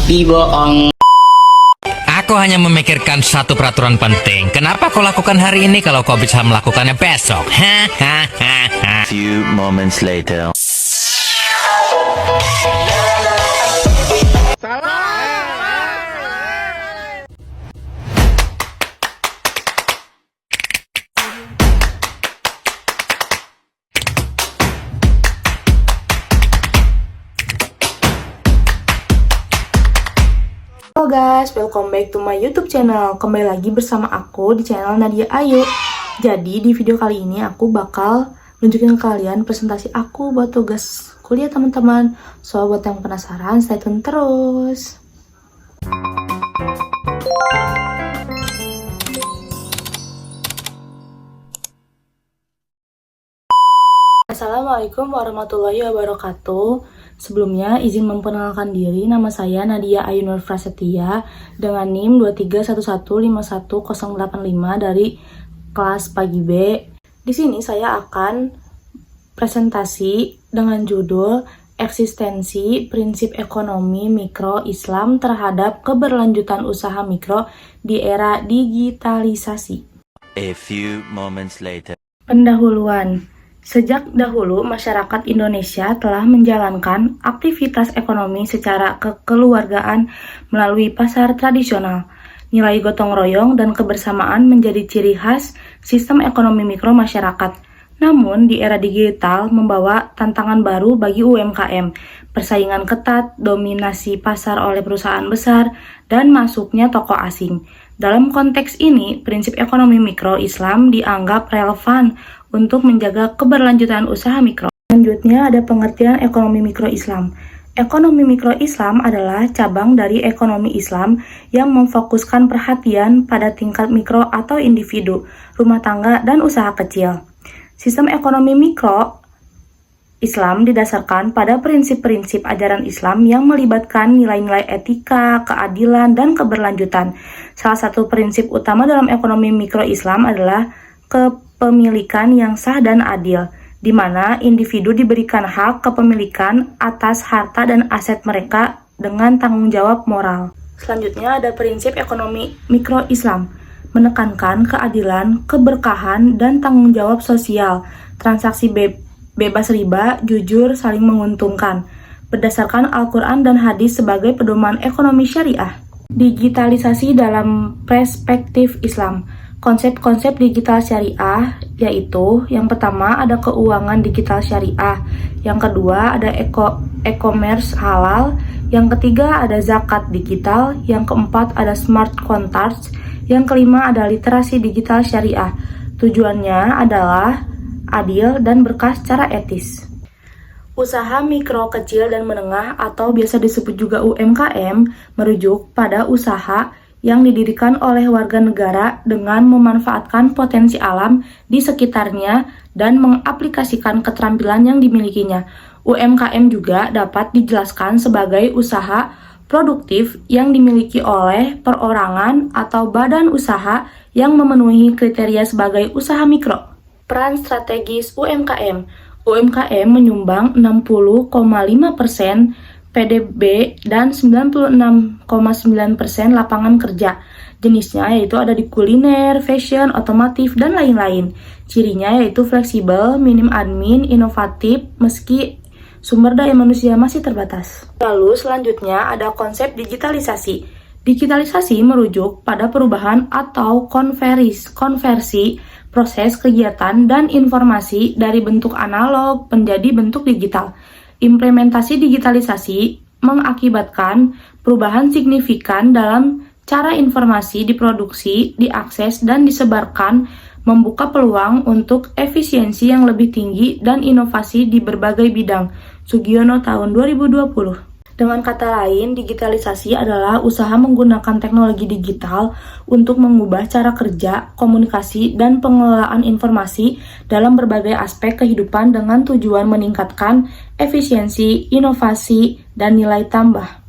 Dibohong. Aku hanya memikirkan satu peraturan penting. Kenapa kau lakukan hari ini kalau kau bisa melakukannya besok? Few moments later. Halo guys, welcome back to my YouTube channel. Kembali lagi bersama aku di channel Nadia Ayu. Jadi di video kali ini aku bakal nunjukin ke kalian presentasi aku buat tugas kuliah teman-teman. So buat yang penasaran, stay tune terus. Assalamualaikum warahmatullahi wabarakatuh. Sebelumnya, izin memperkenalkan diri, nama saya Nadia Ayu Nur Prasetya dengan NIM 231151085 dari kelas pagi B. Di sini saya akan presentasi dengan judul Eksistensi Prinsip Ekonomi Mikro Islam terhadap Keberlanjutan Usaha Mikro di Era Digitalisasi. A few moments later. Pendahuluan. Sejak dahulu, masyarakat Indonesia telah menjalankan aktivitas ekonomi secara kekeluargaan melalui pasar tradisional. Nilai gotong royong dan kebersamaan menjadi ciri khas sistem ekonomi mikro masyarakat. Namun, di era digital membawa tantangan baru bagi UMKM, persaingan ketat, dominasi pasar oleh perusahaan besar, dan masuknya tokoh asing. Dalam konteks ini, prinsip ekonomi mikro Islam dianggap relevan untuk menjaga keberlanjutan usaha mikro. Selanjutnya ada pengertian ekonomi mikro Islam. Ekonomi mikro Islam adalah cabang dari ekonomi Islam yang memfokuskan perhatian pada tingkat mikro atau individu, rumah tangga, dan usaha kecil. Sistem ekonomi mikro Islam didasarkan pada prinsip-prinsip ajaran Islam yang melibatkan nilai-nilai etika, keadilan, dan keberlanjutan. Salah satu prinsip utama dalam ekonomi mikro Islam adalah kepemilikan yang sah dan adil, di mana individu diberikan hak kepemilikan atas harta dan aset mereka dengan tanggung jawab moral. Selanjutnya ada prinsip ekonomi mikro Islam, menekankan keadilan, keberkahan, dan tanggung jawab sosial, transaksi bebas riba, jujur, saling menguntungkan, berdasarkan Al-Quran dan hadis sebagai pedoman ekonomi syariah. Digitalisasi dalam perspektif Islam. Konsep-konsep digital syariah yaitu yang pertama ada keuangan digital syariah, yang kedua ada e-commerce halal, yang ketiga ada zakat digital, yang keempat ada smart contracts, yang kelima ada literasi digital syariah. Tujuannya adalah adil dan berkah secara etis. Usaha mikro, kecil, dan menengah atau biasa disebut juga UMKM merujuk pada usaha yang didirikan oleh warga negara dengan memanfaatkan potensi alam di sekitarnya dan mengaplikasikan keterampilan yang dimilikinya. UMKM juga dapat dijelaskan sebagai usaha produktif yang dimiliki oleh perorangan atau badan usaha yang memenuhi kriteria sebagai usaha mikro. Peran strategis UMKM. UMKM menyumbang 60,5% PDB dan 96,9% lapangan kerja. Jenisnya yaitu ada di kuliner, fashion, otomotif, dan lain-lain. Cirinya yaitu fleksibel, minim admin, inovatif, meski sumber daya manusia masih terbatas. Lalu selanjutnya ada konsep digitalisasi. Digitalisasi merujuk pada perubahan atau konversi proses kegiatan dan informasi dari bentuk analog menjadi bentuk digital. Implementasi digitalisasi mengakibatkan perubahan signifikan dalam cara informasi diproduksi, diakses, dan disebarkan, membuka peluang untuk efisiensi yang lebih tinggi dan inovasi di berbagai bidang. Sugiono tahun 2020. Dengan kata lain, digitalisasi adalah usaha menggunakan teknologi digital untuk mengubah cara kerja, komunikasi, dan pengelolaan informasi dalam berbagai aspek kehidupan dengan tujuan meningkatkan efisiensi, inovasi, dan nilai tambah.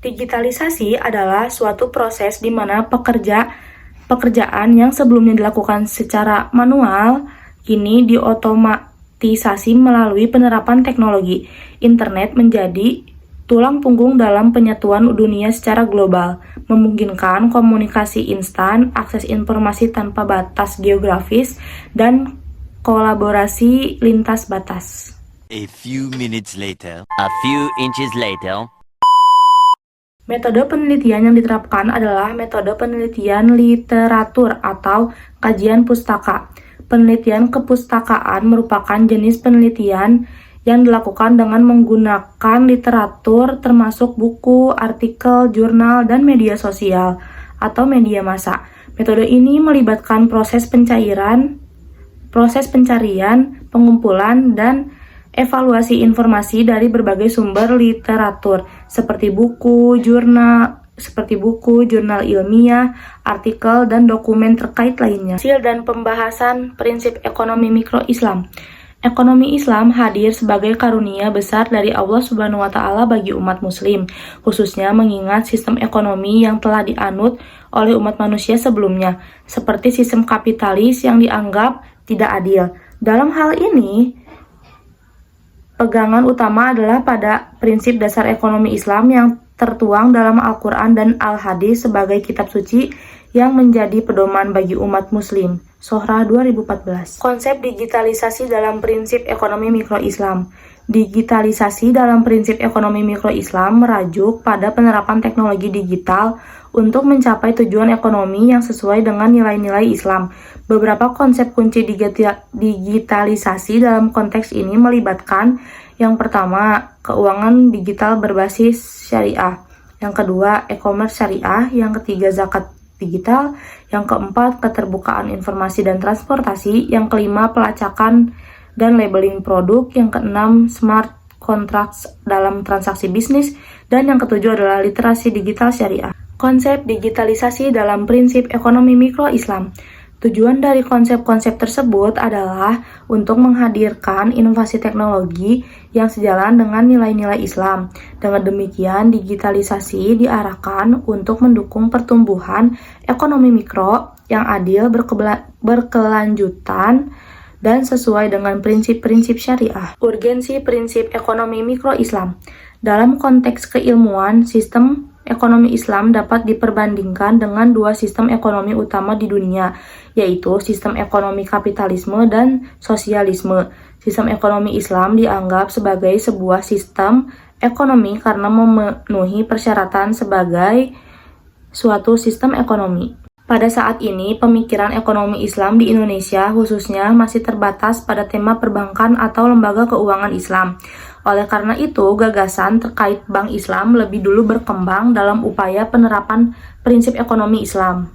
Digitalisasi adalah suatu proses di mana pekerjaan yang sebelumnya dilakukan secara manual kini diotomatisasi demokratisasi melalui penerapan teknologi. Internet menjadi tulang punggung dalam penyatuan dunia secara global, memungkinkan komunikasi instan, akses informasi tanpa batas geografis, dan kolaborasi lintas batas. A few minutes later. A few inches later. Metode penelitian yang diterapkan adalah metode penelitian literatur atau kajian pustaka. Penelitian kepustakaan merupakan jenis penelitian yang dilakukan dengan menggunakan literatur termasuk buku, artikel, jurnal, dan media sosial atau media massa. Metode ini melibatkan proses pencarian, pengumpulan, dan evaluasi informasi dari berbagai sumber literatur seperti buku, jurnal ilmiah, artikel, dan dokumen terkait lainnya. Hasil dan pembahasan prinsip ekonomi mikro Islam. Ekonomi Islam hadir sebagai karunia besar dari Allah Subhanahu wa Ta'ala bagi umat Muslim, khususnya mengingat sistem ekonomi yang telah dianut oleh umat manusia sebelumnya, seperti sistem kapitalis yang dianggap tidak adil. Dalam hal ini, pegangan utama adalah pada prinsip dasar ekonomi Islam yang tertuang dalam Al-Quran dan Al-Hadis sebagai kitab suci yang menjadi pedoman bagi umat Muslim. Sohrah 2014. Konsep digitalisasi dalam prinsip ekonomi mikro Islam. Digitalisasi dalam prinsip ekonomi mikro Islam merajuk pada penerapan teknologi digital untuk mencapai tujuan ekonomi yang sesuai dengan nilai-nilai Islam. Beberapa konsep kunci digitalisasi dalam konteks ini melibatkan yang pertama, keuangan digital berbasis syariah. Yang kedua, e-commerce syariah. Yang ketiga, zakat digital. Yang keempat, keterbukaan informasi dan transportasi. Yang kelima, pelacakan dan labeling produk. Yang keenam, smart contracts dalam transaksi bisnis. Dan yang ketujuh adalah literasi digital syariah. Konsep digitalisasi dalam prinsip ekonomi mikro Islam. Tujuan dari konsep-konsep tersebut adalah untuk menghadirkan inovasi teknologi yang sejalan dengan nilai-nilai Islam. Dengan demikian, digitalisasi diarahkan untuk mendukung pertumbuhan ekonomi mikro yang adil, berkelanjutan, dan sesuai dengan prinsip-prinsip syariah. Urgensi prinsip ekonomi mikro Islam. Dalam konteks keilmuan, sistem ekonomi Islam dapat diperbandingkan dengan dua sistem ekonomi utama di dunia, yaitu sistem ekonomi kapitalisme dan sosialisme. Sistem ekonomi Islam dianggap sebagai sebuah sistem ekonomi karena memenuhi persyaratan sebagai suatu sistem ekonomi. Pada saat ini, pemikiran ekonomi Islam di Indonesia khususnya masih terbatas pada tema perbankan atau lembaga keuangan Islam. Oleh karena itu, gagasan terkait Bank Islam lebih dulu berkembang dalam upaya penerapan prinsip ekonomi Islam.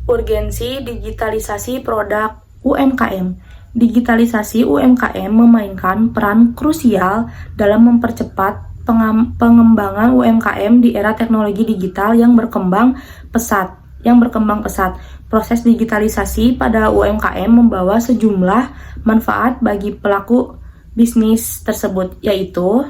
Urgensi digitalisasi produk UMKM. Digitalisasi UMKM memainkan peran krusial dalam mempercepat pengembangan UMKM di era teknologi digital yang berkembang pesat. Proses digitalisasi pada UMKM membawa sejumlah manfaat bagi pelaku bisnis tersebut, yaitu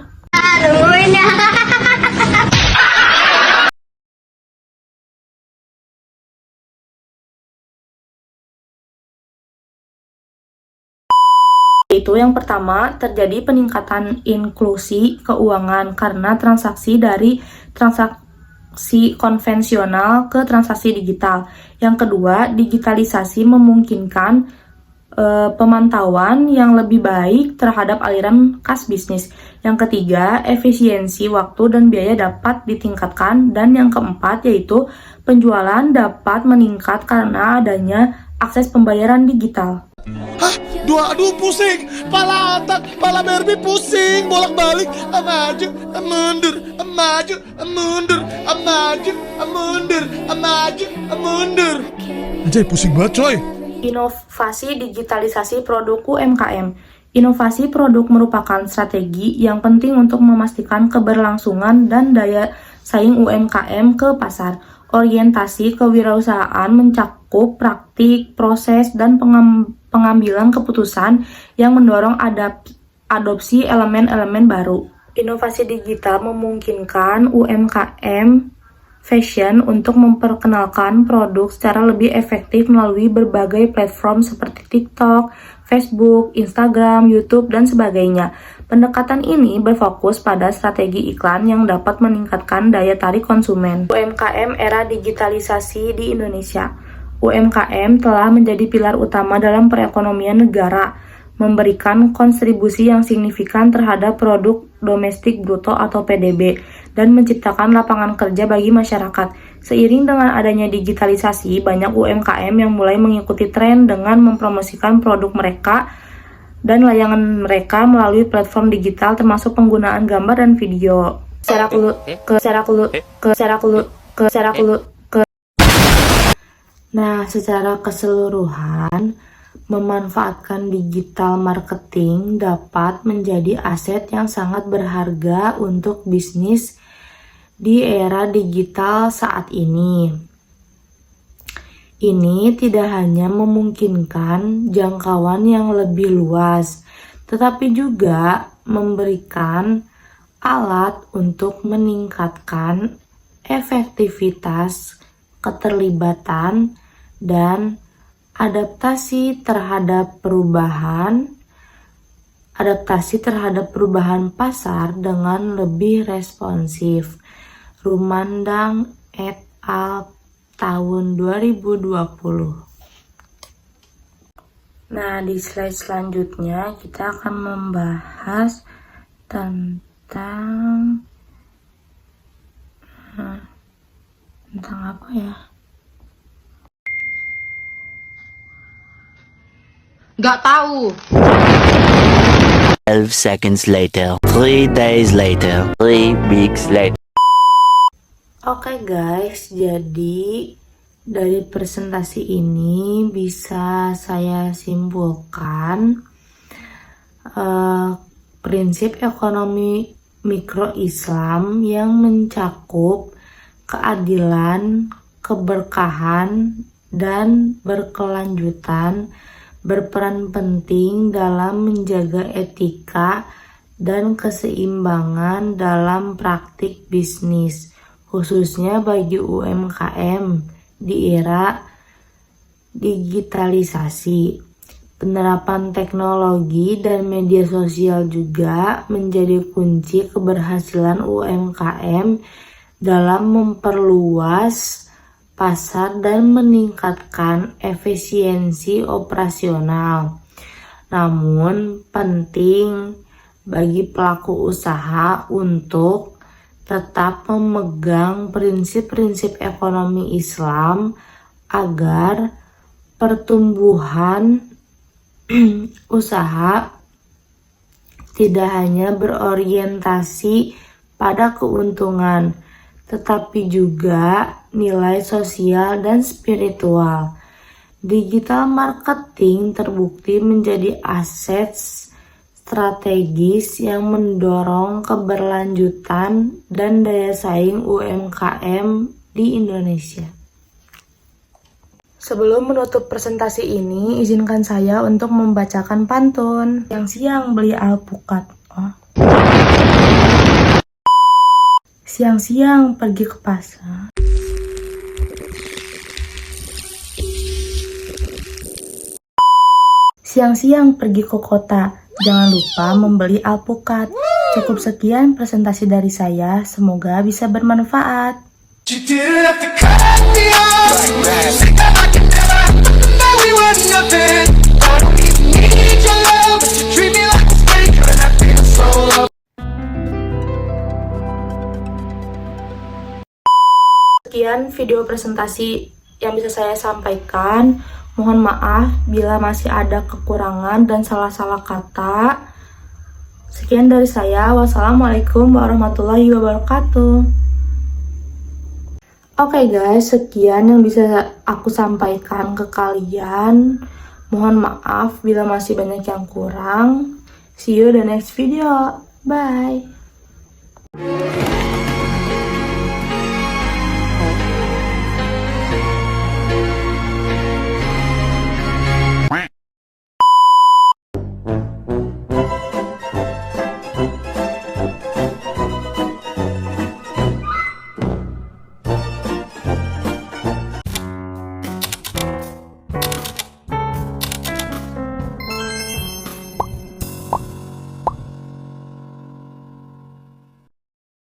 yang pertama, terjadi peningkatan inklusi keuangan karena transaksi dari transaksi konvensional ke transaksi digital. Yang kedua, digitalisasi memungkinkan pemantauan yang lebih baik terhadap aliran kas bisnis. Yang ketiga, efisiensi waktu dan biaya dapat ditingkatkan. Dan yang keempat, yaitu penjualan dapat meningkat karena adanya akses pembayaran digital. Aduh pusing, pala otak, pala Barbie pusing, bolak-balik, maju, mundur, maju, mundur, maju, mundur, maju, mundur. Anjay, pusing banget coy. Inovasi digitalisasi produk UMKM. Inovasi produk merupakan strategi yang penting untuk memastikan keberlangsungan dan daya saing UMKM ke pasar. Orientasi kewirausahaan mencakup praktik, proses, dan pengambilan keputusan yang mendorong adopsi elemen-elemen baru. Inovasi digital memungkinkan UMKM fashion untuk memperkenalkan produk secara lebih efektif melalui berbagai platform seperti TikTok, Facebook, Instagram, YouTube, dan sebagainya. Pendekatan ini berfokus pada strategi iklan yang dapat meningkatkan daya tarik konsumen. UMKM era digitalisasi di Indonesia. UMKM telah menjadi pilar utama dalam perekonomian negara, memberikan kontribusi yang signifikan terhadap produk domestik bruto atau PDB, dan menciptakan lapangan kerja bagi masyarakat. Seiring dengan adanya digitalisasi, banyak UMKM yang mulai mengikuti tren dengan mempromosikan produk mereka dan layanan mereka melalui platform digital termasuk penggunaan gambar dan video. Nah, secara keseluruhan, memanfaatkan digital marketing dapat menjadi aset yang sangat berharga untuk bisnis di era digital saat ini. Ini tidak hanya memungkinkan jangkauan yang lebih luas, tetapi juga memberikan alat untuk meningkatkan efektivitas, keterlibatan, dan adaptasi terhadap perubahan pasar dengan lebih responsif. Rumandang et al. Tahun 2020. Nah, di slide selanjutnya kita akan membahas tentang apa ya? Gak tahu. 12 seconds later. 3 days later. 3 weeks later. Oke guys, jadi dari presentasi ini bisa saya simpulkan prinsip ekonomi mikro Islam yang mencakup keadilan, keberkahan, dan berkelanjutan berperan penting dalam menjaga etika dan keseimbangan dalam praktik bisnis, khususnya bagi UMKM di era digitalisasi. Penerapan teknologi dan media sosial juga menjadi kunci keberhasilan UMKM dalam memperluas pasar dan meningkatkan efisiensi operasional. Namun, penting bagi pelaku usaha untuk tetap memegang prinsip-prinsip ekonomi Islam agar pertumbuhan usaha tidak hanya berorientasi pada keuntungan, tetapi juga nilai sosial dan spiritual. Digital marketing terbukti menjadi aset strategis yang mendorong keberlanjutan dan daya saing UMKM di Indonesia. Sebelum menutup presentasi ini, izinkan saya untuk membacakan pantun. Siang-siang beli alpukat. Siang-siang pergi ke pasar. Siang-siang pergi ke kota. Jangan lupa membeli alpukat. Cukup sekian presentasi dari saya. Semoga bisa bermanfaat. Sekian video presentasi yang bisa saya sampaikan. Mohon maaf bila masih ada kekurangan dan salah-salah kata. Sekian dari saya. Wassalamualaikum warahmatullahi wabarakatuh. Oke guys, sekian yang bisa aku sampaikan ke kalian. Mohon maaf bila masih banyak yang kurang. See you the next video. Bye.